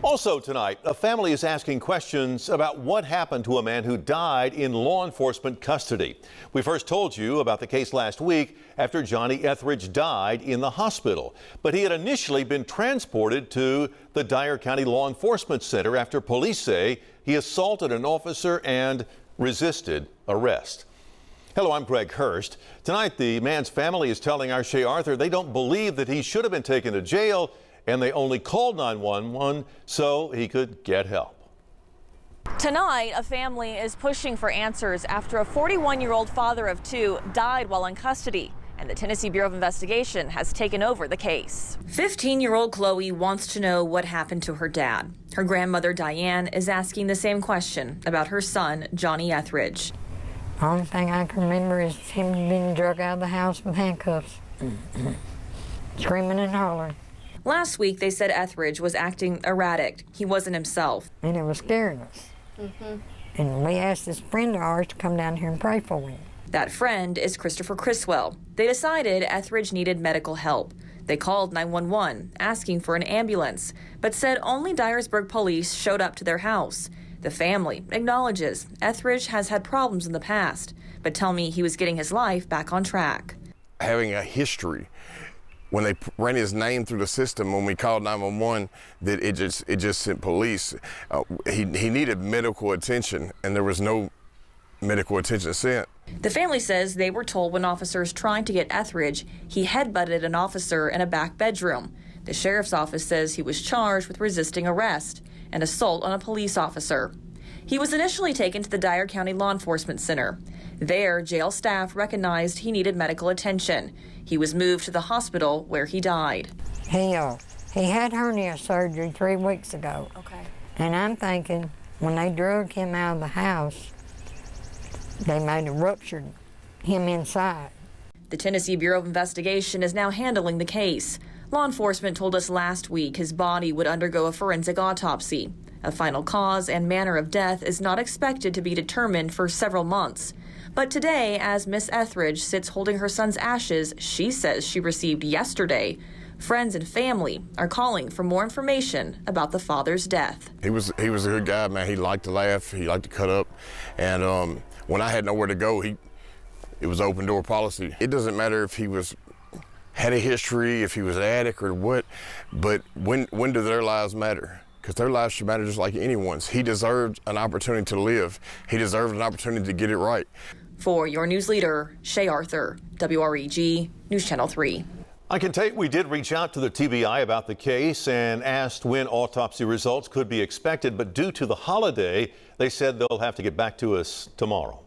Also tonight, a family is asking questions about what happened to a man who died in law enforcement custody. We first told you about the case last week after Johnny Etheridge died in the hospital. But he had initially been transported to the Dyer County Law Enforcement Center after police say he assaulted an officer and resisted arrest. Hello, I'm Greg Hurst. Tonight, the man's family is telling our Shay Arthur they don't believe that he should have been taken to jail, and they only called 911 so he could get help. Tonight, a family is pushing for answers after a 41-year-old father of two died while in custody, and the Tennessee Bureau of Investigation has taken over the case. 15-year-old Chloe wants to know what happened to her dad. Her grandmother, Diane, is asking the same question about her son, Johnny Etheridge. The only thing I can remember is him being dragged out of the house with handcuffs, screaming and hollering. Last week, they said Etheridge was acting erratic. He wasn't himself. And it was scaring us. And we asked this friend of ours to come down here and pray for him. That friend is Christopher Criswell. They decided Etheridge needed medical help. They called 911, asking for an ambulance, but said only Dyersburg police showed up to their house. The family acknowledges Etheridge has had problems in the past, but tell me he was getting his life back on track. Having a history, when they ran his name through the system, when we called 911, that it just sent police. He needed medical attention, and there was no medical attention sent. The family says they were told when officers trying to get Etheridge, he headbutted an officer in a back bedroom. The sheriff's office says he was charged with resisting arrest and assault on a police officer. He was initially taken to the Dyer County Law Enforcement Center. There, jail staff recognized he needed medical attention. He was moved to the hospital where he died. He had hernia surgery 3 weeks ago. Okay. And I'm thinking when they drug him out of the house, they might have ruptured him inside. The Tennessee Bureau of Investigation is now handling the case. Law enforcement told us last week his body would undergo a forensic autopsy. A final cause and manner of death is not expected to be determined for several months. But today, as Miss Etheridge sits holding her son's ashes she says she received yesterday, friends and family are calling for more information about the father's death. He was a good guy, man. He liked to laugh, he liked to cut up, and when I had nowhere to go, it was open door policy. It doesn't matter if he had a history, if he was an addict or what, but when do their lives matter? Because their lives should matter just like anyone's. He deserved an opportunity to live. He deserved an opportunity to get it right. For your news leader, Shay Arthur, WREG, News Channel 3. I can tell you we did reach out to the TBI about the case and asked when autopsy results could be expected, but due to the holiday, they said they'll have to get back to us tomorrow.